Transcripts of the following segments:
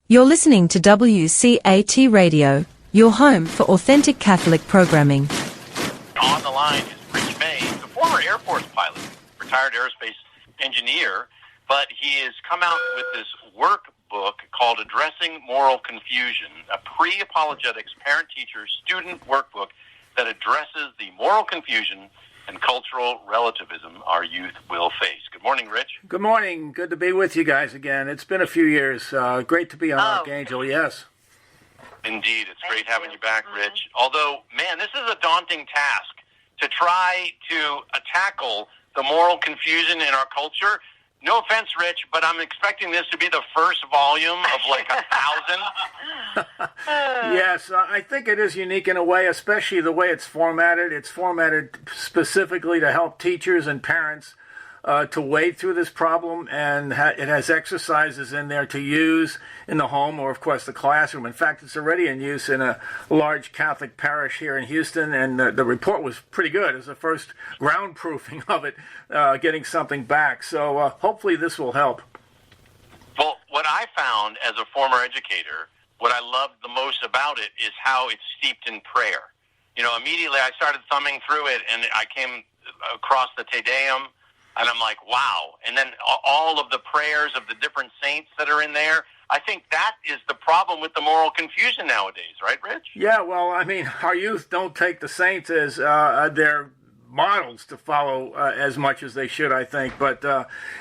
You're listening to WCAT Radio, your home for authentic Catholic programming. On the line is Rich May, the former Air Force pilot, retired aerospace engineer, but he has come out with this workbook called Addressing Moral Confusion, a pre-apologetics parent-teacher student workbook that addresses the moral confusion and cultural relativism our youth will face. Good morning, Rich. Good morning. Good to be with you guys again. It's been a few years. Great to be on Archangel, yes. Indeed. It's great having you back, Rich. Although, man, this is a daunting task to try to tackle the moral confusion in our culture. No offense, Rich, but I'm expecting this to be the first volume of like 1,000. Yes, I think it is unique in a way, especially the way it's formatted. It's formatted specifically to help teachers and parents to wade through this problem, and it has exercises in there to use in the home or, of course, the classroom. In fact, it's already in use in a large Catholic parish here in Houston, and the report was pretty good. It was the first ground-proofing of it, getting something back. So hopefully this will help. Well, what I found as a former educator, what I loved the most about it is how it's steeped in prayer. You know, immediately I started thumbing through it, and I came across the Te Deum, and I'm like, wow. And then all of the prayers of the different saints that are in there. I think that is the problem with the moral confusion nowadays, right, Rich? Yeah, well, I mean, our youth don't take the saints as their models to follow as much as they should, I think. But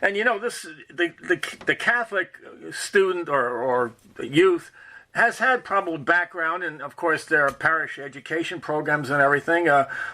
and you know, the Catholic student or youth has had probably background, and of course there are parish education programs and everything.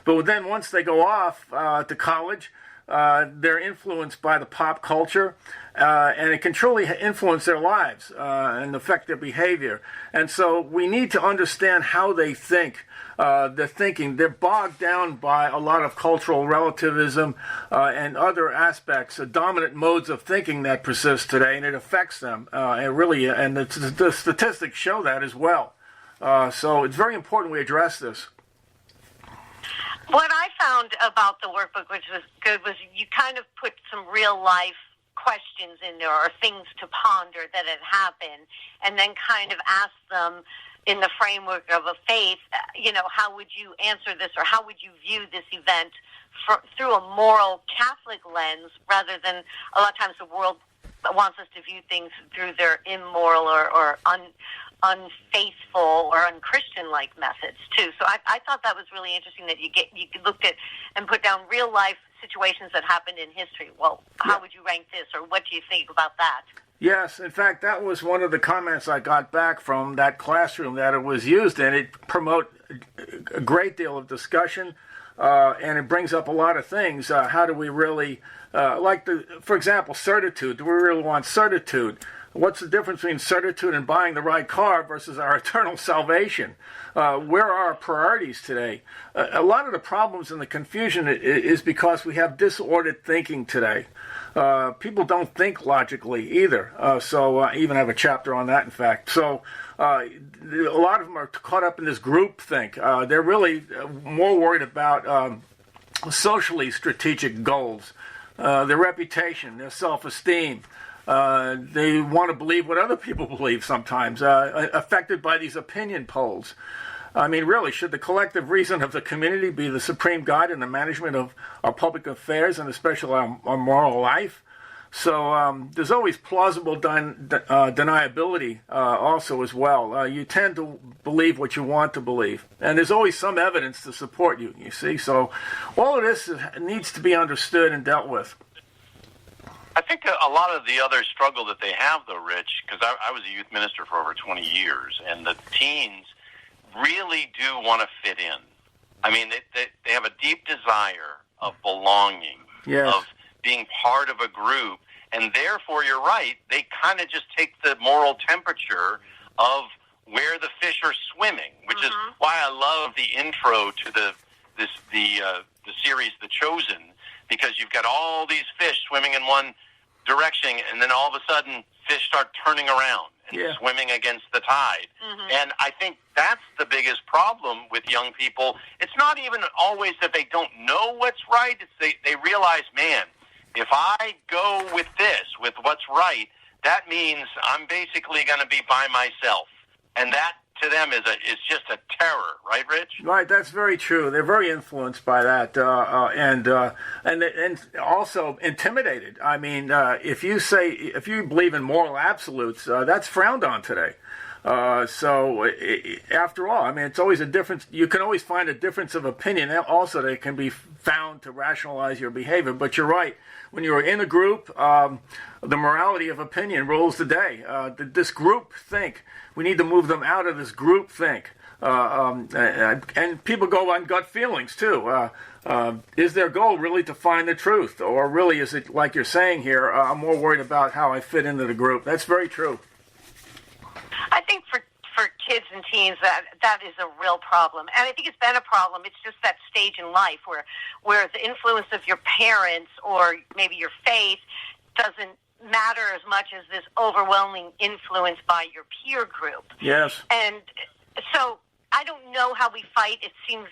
But then once they go off to college, they're influenced by the pop culture, and it can truly influence their lives and affect their behavior. And so we need to understand how they think. They're thinking. They're bogged down by a lot of cultural relativism and other aspects, dominant modes of thinking that persist today, and it affects them. And the statistics show that as well. So it's very important we address this. What I found about the workbook, which was good, was you kind of put some real-life questions in there or things to ponder that had happened, and then kind of ask them in the framework of a faith, you know, how would you answer this, or how would you view this event through a moral Catholic lens, rather than a lot of times the world wants us to view things through their immoral or unfaithful or unchristian-like methods too. So I thought that was really interesting that you looked at and put down real life situations that happened in history. Well, how would you rank this, or what do you think about that? Yes, in fact, that was one of the comments I got back from that classroom that it was used in. It promotes a great deal of discussion, and it brings up a lot of things. How do we really, for example, certitude? Do we really want certitude? What's the difference between certitude and buying the right car versus our eternal salvation? Where are our priorities today? A lot of the problems and the confusion is because we have disordered thinking today. People don't think logically either. So I even have a chapter on that, in fact. So a lot of them are caught up in this group think. They're really more worried about socially strategic goals, their reputation, their self-esteem. They want to believe what other people believe sometimes, affected by these opinion polls. I mean, really, should the collective reason of the community be the supreme guide in the management of our public affairs and especially our moral life? So there's always plausible deniability also as well. You tend to believe what you want to believe. And there's always some evidence to support you, you see. So all of this needs to be understood and dealt with. I think a lot of the other struggle that they have, though, Rich, because I was a youth minister for over 20 years, and the teens really do want to fit in. I mean, they have a deep desire of belonging, yes, of being part of a group, and therefore, you're right, they kind of just take the moral temperature of where the fish are swimming, which is why I love the intro to the series The Chosen, because you've got all these fish swimming in one direction, and then all of a sudden fish start turning around and swimming against the tide. And I think that's the biggest problem with young people. It's not even always that they don't know what's right. It's they realize, man, if I go with this, with what's right, that means I'm basically going to be by myself. And that, to them, is just a terror, right, Rich? Right, that's very true. They're very influenced by that, and also intimidated. I mean, if you believe in moral absolutes, that's frowned on today. After all, I mean, it's always a difference. You can always find a difference of opinion. Also, they can be found to rationalize your behavior. But you're right. When you're in a group, the morality of opinion rules the day. This group think, we need to move them out of this group think. And people go on gut feelings, too. Is their goal really to find the truth? Or really, is it, like you're saying here, I'm more worried about how I fit into the group? That's very true. I think for kids and teens that is a real problem, and I think it's been a problem. It's just that stage in life where the influence of your parents or maybe your faith doesn't matter as much as this overwhelming influence by your peer group. Yes. And so I don't know how we fight. It seems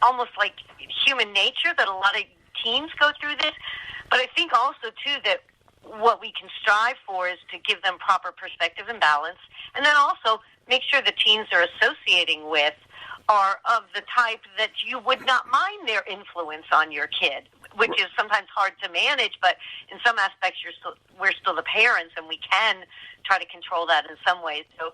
almost like human nature that a lot of teens go through this, but I think also too that what we can strive for is to give them proper perspective and balance, and then also make sure the teens they're associating with are of the type that you would not mind their influence on your kid, which is sometimes hard to manage, but in some aspects we're still the parents, and we can try to control that in some ways. So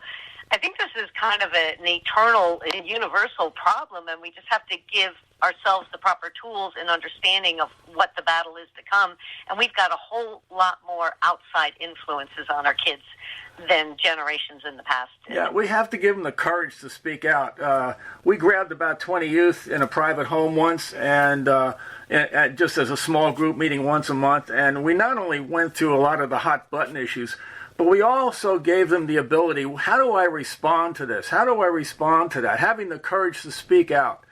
I think this is kind of an eternal, universal problem, and we just have to give ourselves the proper tools and understanding of what the battle is to come. And we've got a whole lot more outside influences on our kids than generations in the past did. Yeah, we have to give them the courage to speak out. We grabbed about 20 youth in a private home once, and just as a small group meeting once a month, and we not only went through a lot of the hot button issues, but we also gave them the ability, how do I respond to this? How do I respond to that? Having the courage to speak out.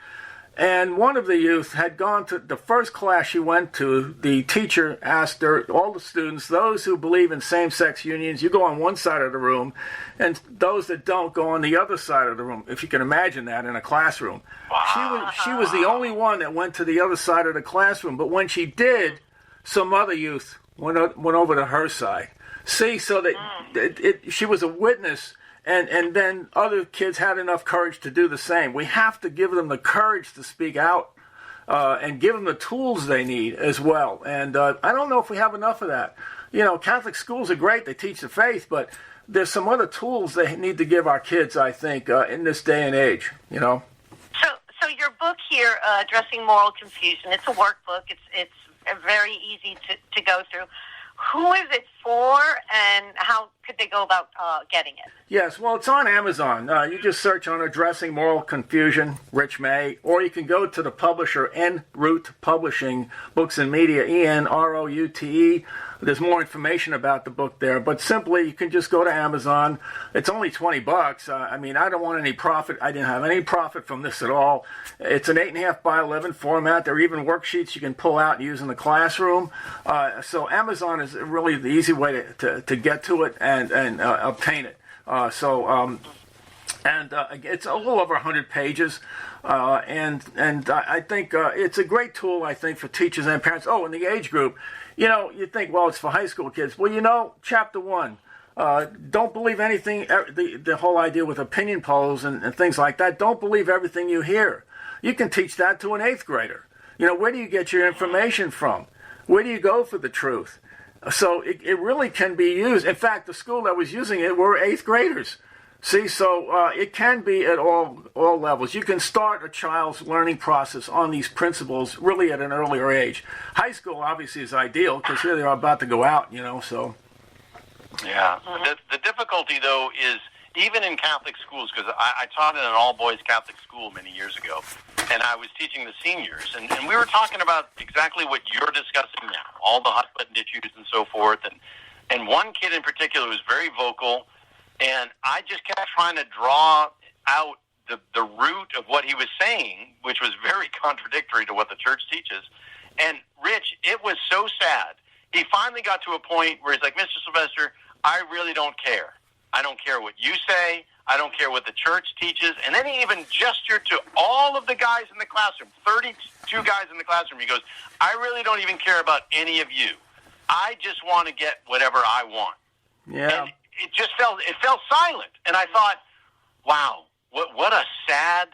And one of the youth had gone to the first class she went to. The teacher asked her, all the students, those who believe in same-sex unions, you go on one side of the room, and those that don't go on the other side of the room, if you can imagine that in a classroom. Wow. She was the only one that went to the other side of the classroom, but when she did, some other youth went over to her side. See, so that she was a witness, and then other kids had enough courage to do the same. We have to give them the courage to speak out and give them the tools they need as well. And I don't know if we have enough of that. You know, Catholic schools are great. They teach the faith, but there's some other tools they need to give our kids, I think, in this day and age, you know. So your book here, Addressing Moral Confusion, it's a workbook. It's very easy to go through. Who is it for, and how could they go about getting it? Yes, well, it's on Amazon. You just search on Addressing Moral Confusion, Rich May, or you can go to the publisher, Enroute Publishing, Books and Media, ENROUTE. There's more information about the book there, but simply you can just go to Amazon. It's only $20. I mean, I don't want any profit. I didn't have any profit from this at all. It's an 8.5 by 11 format. There are even worksheets you can pull out and use in the classroom. So Amazon is really the easy way to get to it and obtain it. It's a little over 100 pages, and I think it's a great tool, I think, for teachers and parents. Oh, and the age group, you know, you think, well, it's for high school kids. Well, you know, chapter 1, don't believe anything, the whole idea with opinion polls and things like that. Don't believe everything you hear. You can teach that to an 8th grader. You know, where do you get your information from? Where do you go for the truth? So it really can be used. In fact, the school that was using it were 8th graders. See, so it can be at all levels. You can start a child's learning process on these principles really at an earlier age. High school obviously is ideal because here they are about to go out, you know. So. Yeah. The difficulty, though, is even in Catholic schools, because I taught in an all-boys Catholic school many years ago, and I was teaching the seniors, and we were talking about exactly what you're discussing now, all the hot-button issues and so forth, and one kid in particular was very vocal, and I just kept trying to draw out the root of what he was saying, which was very contradictory to what the church teaches. And, Rich, it was so sad. He finally got to a point where he's like, Mr. Sylvester, I really don't care. I don't care what you say. I don't care what the church teaches. And then he even gestured to all of the guys in the classroom, 32 guys in the classroom. He goes, I really don't even care about any of you. I just want to get whatever I want. Yeah. And it fell silent. And I thought, wow, what a sad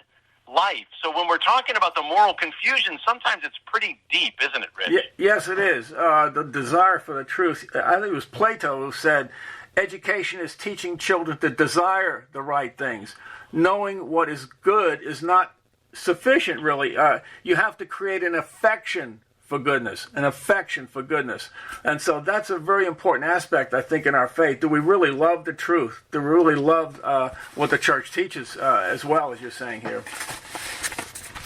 life. So when we're talking about the moral confusion, sometimes it's pretty deep, isn't it, Rich? Yes, it is. The desire for the truth. I think it was Plato who said, education is teaching children to desire the right things. Knowing what is good is not sufficient, really. You have to create an affection for goodness, And so that's a very important aspect, I think, in our faith. Do we really love the truth? Do we really love what the church teaches as well, as you're saying here?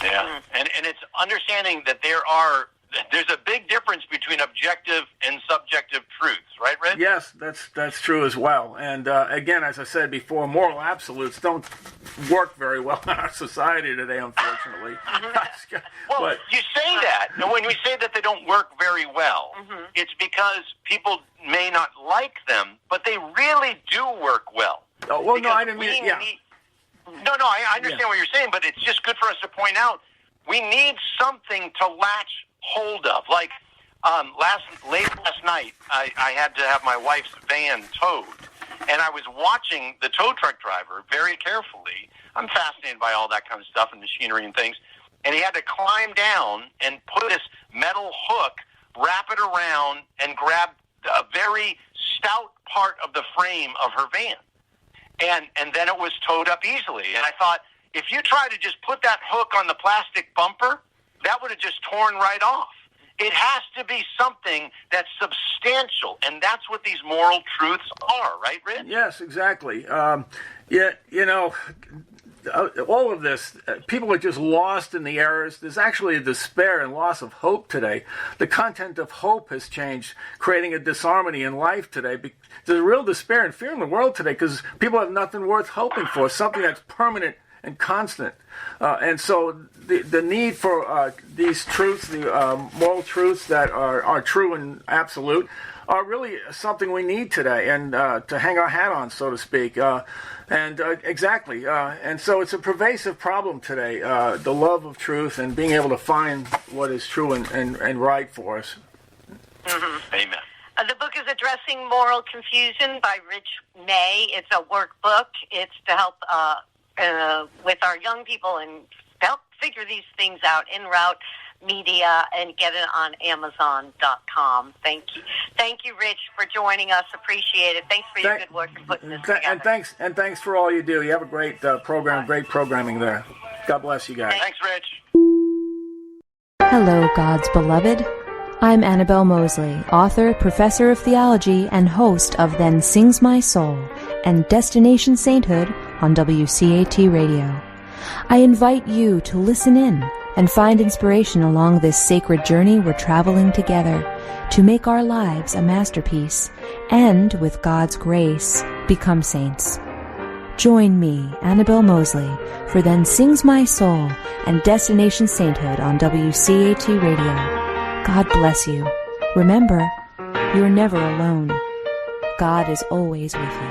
Yeah, and it's understanding that there's a big difference between objective and subjective truths, right, Rich? Yes, that's true as well. And again, as I said before, moral absolutes don't work very well in our society today, unfortunately. Well, you say that, and when we say that they don't work very well, it's because people may not like them, but they really do work well. Oh, well, no, I didn't mean. Yeah. I understand what you're saying, but it's just good for us to point out we need something to latch hold of. Like late last night, I had to have my wife's van towed, and I was watching the tow truck driver very carefully. I'm fascinated by all that kind of stuff and machinery and things. And he had to climb down and put this metal hook, wrap it around, and grab a very stout part of the frame of her van. And then it was towed up easily. And I thought, if you try to just put that hook on the plastic bumper, that would have just torn right off. It has to be something that's substantial, and that's what these moral truths are, right, Rich? Yes, exactly. All of this, people are just lost in the errors. There's actually a despair and loss of hope today. The content of hope has changed, creating a disharmony in life today. There's a real despair and fear in the world today because people have nothing worth hoping for, something that's permanent and constant. And so the need for these truths, the moral truths that are true and absolute, are really something we need today, and to hang our hat on, so to speak. Exactly. And so it's a pervasive problem today, the love of truth and being able to find what is true and right for us. Mm-hmm. Amen. The book is Addressing Moral Confusion by Rich May. It's a workbook. It's to help with our young people and help figure these things out en route media, and get it on Amazon.com. Thank you, Rich, for joining us. Appreciate it. Thanks for your good work in putting this together. And thanks for all you do. You have a great program, great programming there. God bless you guys. Thanks, Rich. Hello, God's beloved. I'm Annabelle Mosley, author, professor of theology, and host of Then Sings My Soul and Destination Sainthood on WCAT Radio. I invite you to listen in and find inspiration along this sacred journey we're traveling together to make our lives a masterpiece and, with God's grace, become saints. Join me, Annabelle Mosley, for Then Sings My Soul and Destination Sainthood on WCAT Radio. God bless you. Remember, you're never alone. God is always with you.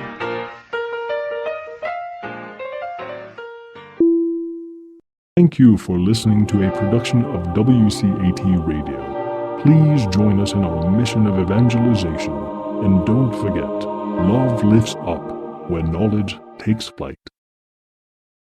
Thank you for listening to a production of WCAT Radio. Please join us in our mission of evangelization. And don't forget, love lifts up when knowledge takes flight.